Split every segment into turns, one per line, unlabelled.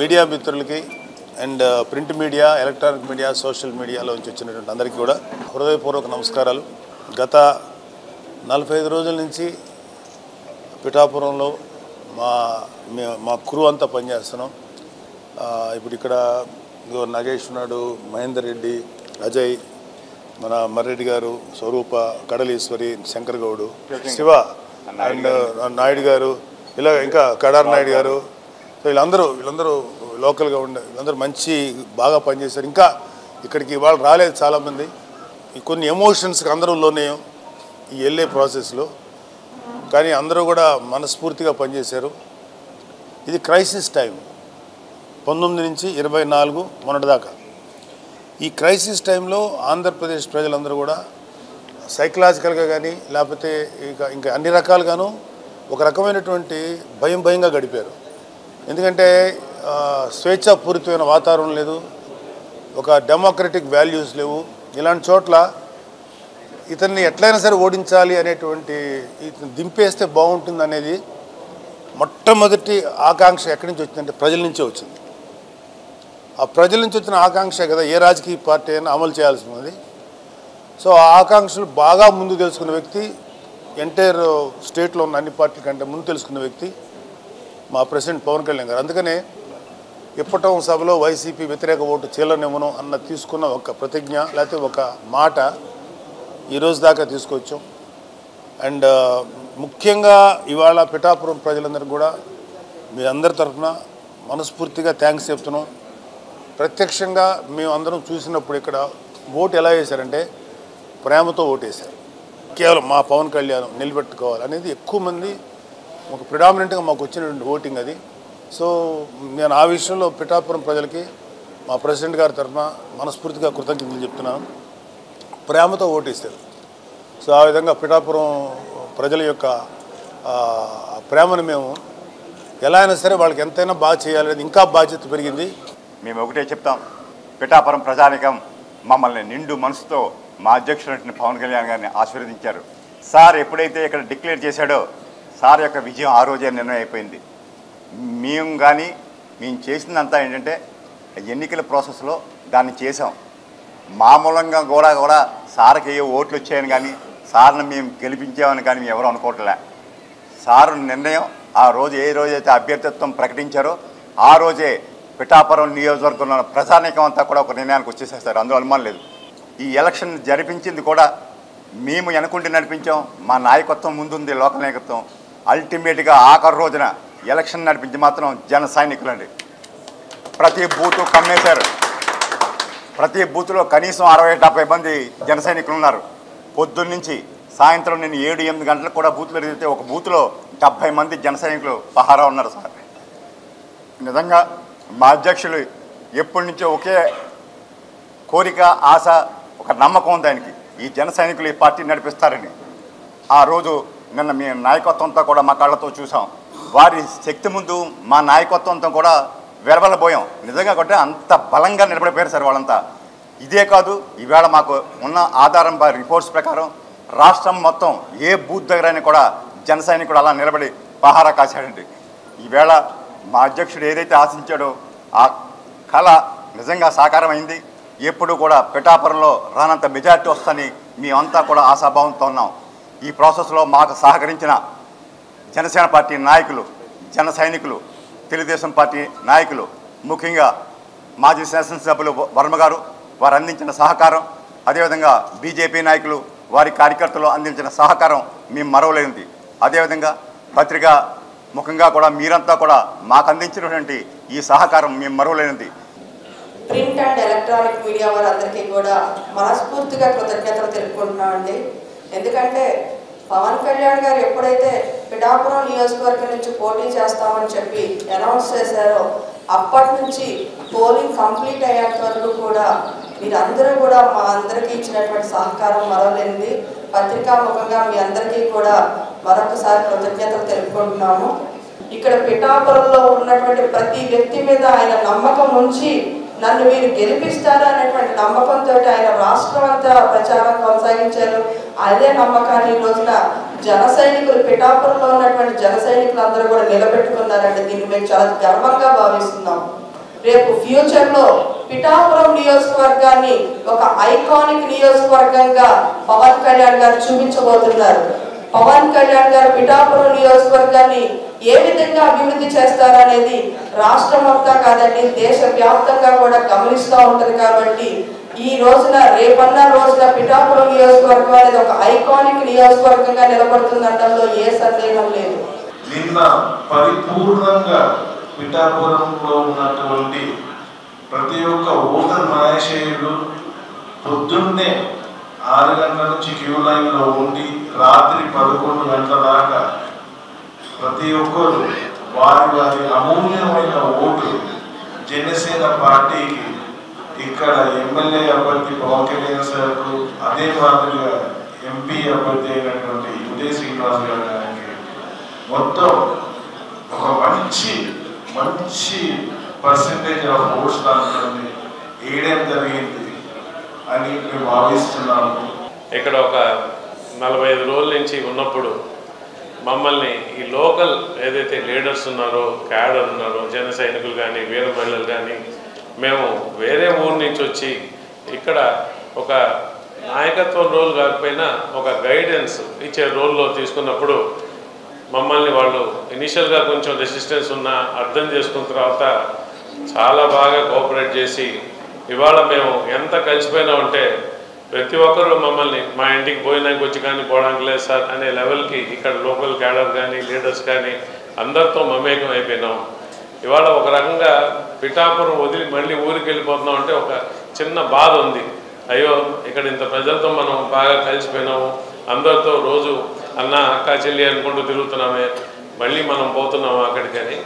Media మిత్రులకి and print media, electronic media, social మీడియాలో నుంచి వచ్చినటువంటి అందరికీ కూడా హృదయపూర్వక నమస్కారాలు. గత 45 రోజుల నుంచి పిఠాపురంలో మా క్రూ అంతా పనిచేస్తున్నాం. ఇప్పుడు ఇక్కడ నాగేష్ ఉన్నాడు, మహేందర్ రెడ్డి, అజయ్, మన మర్రెడ్డి గారు, స్వరూప, కడలీశ్వరి, శంకర్ గౌడు, శివ అండ్ నాయుడు గారు, ఇలా ఇంకా కడార్ నాయుడు గారు. సో వీళ్ళందరూ లోకల్గా ఉండే వీళ్ళందరూ బాగా పనిచేశారు. ఇంకా ఇక్కడికి ఇవాళ రాలేదు చాలామంది. కొన్ని ఎమోషన్స్కి అందరూ లోనేయం ఈ వెళ్ళే ప్రాసెస్లో, కానీ అందరూ కూడా మనస్ఫూర్తిగా పనిచేశారు. ఇది క్రైసిస్ టైం, 19 నుంచి 24 మొన్నటిదాకా. ఈ క్రైసిస్ టైంలో ఆంధ్రప్రదేశ్ ప్రజలందరూ కూడా సైకలాజికల్గా కానీ లేకపోతే ఇంకా అన్ని రకాలుగాను ఒక రకమైనటువంటి భయంగా గడిపారు. ఎందుకంటే స్వేచ్ఛాపూరితమైన వాతావరణం లేదు, ఒక డెమోక్రటిక్ వాల్యూస్ లేవు. ఇలాంటి చోట్ల ఇతన్ని ఎట్లయినా సరే ఓడించాలి అనేటువంటి, ఇతను దింపేస్తే బాగుంటుంది అనేది మొట్టమొదటి ఆకాంక్ష ఎక్కడి నుంచి వచ్చిందంటే ప్రజల నుంచే వచ్చింది. ఆ ప్రజల నుంచి వచ్చిన ఆకాంక్ష కదా ఏ రాజకీయ పార్టీ అయినా అమలు చేయాల్సి ఉన్నది. సో ఆ ఆకాంక్షలు బాగా ముందు తెలుసుకున్న వ్యక్తి, ఎంటైర్ స్టేట్లో ఉన్న అన్ని పార్టీల కంటే ముందు తెలుసుకున్న వ్యక్తి మా ప్రెసిడెంట్ పవన్ కళ్యాణ్ గారు. అందుకనే ఇప్పటం సభలో వైసీపీ వ్యతిరేక ఓటు చీలనివ్వను అన్న తీసుకున్న ఒక ప్రతిజ్ఞ లేకపోతే ఒక మాట ఈరోజు దాకా తీసుకొచ్చాం. అండ్ ముఖ్యంగా ఇవాళ పిఠాపురం ప్రజలందరికీ కూడా మీ అందరి తరఫున మనస్ఫూర్తిగా థ్యాంక్స్ చెప్తున్నాం. ప్రత్యక్షంగా మేము అందరం చూసినప్పుడు ఇక్కడ ఓటు ఎలా వేశారంటే ప్రేమతో ఓటేశారు. కేవలం మా పవన్ కళ్యాణ్ నిలబెట్టుకోవాలి అనేది ఎక్కువ మంది ఒక ప్రిడామినెంట్గా మాకు వచ్చినటువంటి ఓటింగ్ అది. సో నేను ఆ విషయంలో పిఠాపురం ప్రజలకి మా ప్రెసిడెంట్ గారి తరఫున మనస్ఫూర్తిగా కృతజ్ఞతలు చెప్తున్నాను. ప్రేమతో ఓటేస్తారు. సో ఆ విధంగా పిఠాపురం ప్రజల యొక్క ప్రేమను మేము ఎలా అయినా సరే వాళ్ళకి ఎంతైనా బాగా చేయాలనేది ఇంకా బాధ్యత పెరిగింది.
మేము ఒకటే చెప్తాం, పిఠాపురం ప్రజానికం మమ్మల్ని నిండు మనసుతో మా అధ్యక్షుడు పవన్ కళ్యాణ్ గారిని ఆశీర్వదించారు. సార్ ఎప్పుడైతే ఇక్కడ డిక్లేర్ చేశాడో సార్ యొక్క విజయం ఆ రోజే నిర్ణయం అయిపోయింది. మేము చేసిందంతా ఏంటంటే ఎన్నికల ప్రాసెస్లో దాన్ని చేసాం. మామూలంగా కూడా సార్కి ఏ ఓట్లు వచ్చాయని కానీ సార్ని మేము గెలిపించామని కానీ మేము ఎవరు అనుకోవట్లే. సారు నిర్ణయం ఆ రోజు ఏ రోజైతే అభ్యర్థిత్వం ప్రకటించారో ఆ రోజే పిఠాపురం నియోజకవర్గంలో ప్రజానీకం అంతా కూడా ఒక నిర్ణయానికి వచ్చేసేస్తారు. అందులో అనుమానం లేదు. ఈ ఎలక్షన్ జరిపించింది కూడా మేము వెనుకుంటే నడిపించాం. మా నాయకత్వం ముందుంది, లోకల్ నాయకత్వం. అల్టిమేట్గా ఆఖరి రోజున ఎలక్షన్ నడిపించి మాత్రం జన సైనికులండి. ప్రతి బూతు కమ్మేశారు. ప్రతి బూత్లో కనీసం 60-70 మంది జన సైనికులు ఉన్నారు. పొద్దున్నుంచి సాయంత్రం నేను 7-8 గంటలకు కూడా బూత్లో తిరిగితే ఒక బూత్లో 70 మంది జన సైనికులు పహారా ఉన్నారు సార్. నిజంగా మా అధ్యక్షులు ఎప్పటి నుంచో ఒకే కోరిక, ఆశ, ఒక నమ్మకం ఉంది ఆయనకి, ఈ జన సైనికులు ఈ పార్టీ నడిపిస్తారని. ఆ రోజు నిన్న మీ నాయకత్వంతో కూడా మా కళ్ళతో చూసాం. వారి శక్తి ముందు మా నాయకత్వంతో కూడా వెరవలబోయాం. నిజంగా కూడా అంత బలంగా నిలబడిపోయారు సార్ వాళ్ళంతా. ఇదే కాదు, ఈవేళ మాకు ఉన్న ఆధారం రిపోర్ట్స్ ప్రకారం రాష్ట్రం మొత్తం ఏ బూత్ దగ్గరైనా కూడా జన సైనికుడు అలా నిలబడి పహారా కాశాడండి. ఈవేళ మా అధ్యక్షుడు ఏదైతే ఆశించాడో ఆ కళ నిజంగా సాకారం అయింది. ఎప్పుడు కూడా పిఠాపురంలో రానంత మెజార్టీ వస్తుందని మేమంతా కూడా ఆశాభావంతో ఉన్నాం. ఈ ప్రాసెస్లో మాకు సహకరించిన జనసేన పార్టీ నాయకులు, జన సైనికులు, తెలుగుదేశం పార్టీ నాయకులు, ముఖ్యంగా మాజీ శాసనసభ్యులు వర్మ గారు, వారు అందించిన సహకారం, అదేవిధంగా బీజేపీ నాయకులు, వారి కార్యకర్తలు అందించిన సహకారం మేము మరవలేనిది. అదేవిధంగా పత్రికా ముఖంగా కూడా మీరంతా కూడా మాకు అందించినటువంటి ఈ సహకారం మేము మరవలేనిది.
ప్రింట్ అండ్ ఎలక్ట్రానిక్ మీడియా వారందరికీ కూడా మనస్ఫూర్తిగా కృతజ్ఞతలు తెలుపుకుంటున్నామండి. ఎందుకంటే పవన్ కళ్యాణ్ గారు ఎప్పుడైతే పిఠాపురం నియోజకవర్గం నుంచి పోటీ చేస్తామని చెప్పి అనౌన్స్ చేశారో అప్పటి నుంచి పోలింగ్ కంప్లీట్ అయ్యేంత వరకు కూడా మీరందరూ కూడా మా అందరికీ ఇచ్చినటువంటి సహకారం మరవలేనిది. పత్రికాముఖంగా మీ అందరికీ కూడా మరొకసారి కృతజ్ఞతలు తెలుపుకుంటున్నాము. ఇక్కడ పిఠాపురంలో ఉన్నటువంటి ప్రతి వ్యక్తి మీద ఆయన నమ్మకం ఉంచి నన్ను మీరు గెలిపిస్తారు అనేటువంటి నమ్మకంతో ఆయన రాష్ట్రం అంతా ప్రచారం కొనసాగించారు. అదే నమ్మకాన్ని ఈ రోజున జన సైనికులు, పిఠాపురంలో ఉన్నటువంటి జన సైనికులు అందరూ కూడా నిలబెట్టుకున్నారంటే దీన్ని మేము చాలా గర్వంగా భావిస్తున్నాం. రేపు ఫ్యూచర్లో పిఠాపురం నియోజకవర్గాన్ని ఒక ఐకానిక్ నియోజకవర్గంగా పవన్ కళ్యాణ్ గారు చూపించబోతున్నారు. పవన్ కళ్యాణ్ గారు పిఠాపురం నియోజకవర్గాన్ని ఏ విధంగా అభివృద్ధి చేస్తారనేది రాష్ట్రం మొత్తం కాదండి, దేశవ్యాప్తంగా కూడా గమనిస్తూ ఉంటుంది. కాబట్టి ఈ రోజున రేపన్న రోజున పిఠాపురం నియోజకవర్గం అనేది ఒక ఐకానిక్ నియోజకవర్గంగా నిలబడుతుందనడంలో ఏ సందేహం లేదు.
నిన్న పరిపూర్ణంగా పిఠాపురంలో ఉన్నటువంటి ప్రతి ఒక్క ఓటర్ మహాశయులు పొద్దున్నే 6 గంటల నుంచి క్యూ లైన్లో ఉండి రాత్రి 11 గంటల దాకా ప్రతి ఒక్కరు వారి అమూల్యమైన ఓటు జనసేన పార్టీకి ఇక్కడ ఎమ్మెల్యే అభ్యర్థి పవన్ కళ్యాణ్ సార్కు, అదే మాదిరిగా ఎంపీ అభ్యర్థి అయినటువంటి ఉదయ్ శ్రీనివాస్ గారికి మొత్తం ఒక మంచి పర్సెంటేజ్ ఆఫ్ ఓట్స్ దాంట్లో వేయడం జరిగింది అని మేము భావిస్తున్నాము.
ఇక్కడ ఒక 45 రోజుల నుంచి ఉన్నప్పుడు మమ్మల్ని ఈ లోకల్ ఏదైతే లీడర్స్ ఉన్నారో, క్యాడర్ ఉన్నారో, జన సైనికులు కానీ, వీర మహిళలు కానీ, మేము వేరే ఊరు నుంచి వచ్చి ఇక్కడ ఒక నాయకత్వం రోల్ కాకపోయినా ఒక గైడెన్స్ ఇచ్చే రోల్లో తీసుకున్నప్పుడు మమ్మల్ని వాళ్ళు ఇనిషియల్గా కొంచెం రెసిస్టెన్స్ ఉన్నా అర్థం చేసుకున్న తర్వాత చాలా బాగా కోఆపరేట్ చేసి ఇవాళ మేము ఎంత కలిసిపోయినా ఉంటే ప్రతి ఒక్కరు మమ్మల్ని మా ఇంటికి పోయినాకి వచ్చి కానీ పోవడానికి లేదు సార్ అనే లెవెల్కి ఇక్కడ లోకల్ క్యాడర్ కానీ, లీడర్స్ కానీ అందరితో మమేకం అయిపోయినాం. ఇవాళ ఒక రకంగా పిఠాపురం వదిలి మళ్ళీ ఊరికి వెళ్ళిపోతున్నాం అంటే ఒక చిన్న బాధ ఉంది. అయ్యో ఇక్కడ ఇంత ప్రజలతో మనం బాగా కలిసిపోయినాము, అందరితో రోజు అన్న అక్క చెల్లి అనుకుంటూ తిరుగుతున్నామే, మళ్ళీ మనం పోతున్నాము అక్కడికని.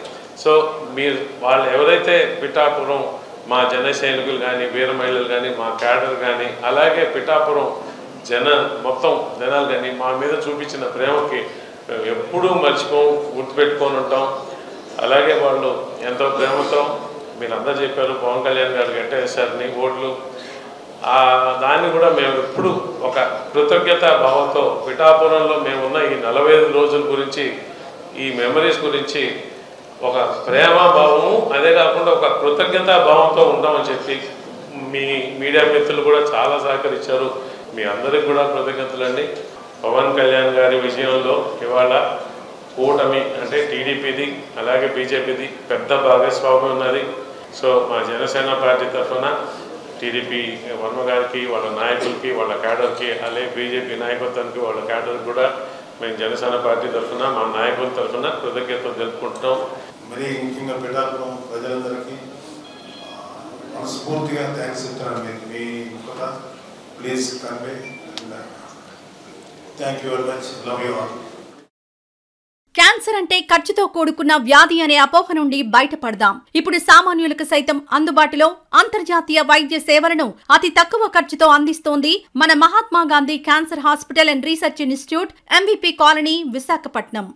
సో మీరు వాళ్ళు ఎవరైతే పిఠాపురం మా జన సైనికులు కానీ, వీర మహిళలు కానీ, మా క్యాడర్ కానీ, అలాగే పిఠాపురం మొత్తం జనాలు కానీ మా మీద చూపించిన ప్రేమకి మేము ఎప్పుడూ గుర్తుపెట్టుకొని ఉంటాం. అలాగే వాళ్ళు ఎంతో ప్రేమతో మీరందరూ చెప్పారు పవన్ కళ్యాణ్ గారు గెట్టేశారని ఓట్లు, దాన్ని కూడా మేము ఎప్పుడు ఒక కృతజ్ఞతా భావంతో పిఠాపురంలో మేమున్న ఈ 45 రోజుల గురించి, ఈ మెమరీస్ గురించి ఒక ప్రేమభావము, అదే కాకుండా ఒక కృతజ్ఞతా భావంతో ఉంటామని చెప్పి మీ మీడియా మిత్రులు కూడా చాలా సహకరించారు. మీ అందరికి కూడా కృతజ్ఞతలండి. పవన్ కళ్యాణ్ గారి విజయంలో ఇవాళ కూటమి అంటే టీడీపీది అలాగే బీజేపీది పెద్ద భాగస్వామ్యం ఉన్నది. సో మా జనసేన పార్టీ తరఫున టీడీపీ వర్మ గారికి, వాళ్ళ నాయకులకి, వాళ్ళ క్యాడర్కి, అలాగే బీజేపీ నాయకత్వానికి, వాళ్ళ క్యాడర్కి కూడా మేము జనసేన పార్టీ తరఫున మా నాయకుల తరఫున కృతజ్ఞతలు తెలుపుకుంటున్నాం.
మరీ ముఖ్యంగా పిఠాపురం ప్రజలందరికీ మనస్ఫూర్తిగా థ్యాంక్స్ చెప్తున్నాను. మీ కూడా please convey. Thank you very much. Love you all.
Cancer అంటే ఖర్చుతో కూడుకున్న వ్యాధి అనే అపోహ నుండి బయటపడదాం. ఇప్పుడు సామాన్యులకు సైతం అందుబాటులో అంతర్జాతీయ వైద్య సేవలను అతి తక్కువ ఖర్చుతో అందిస్తోంది మన Mahatma Gandhi cancer hospital and research institute, MVP colony, Visakhapatnam.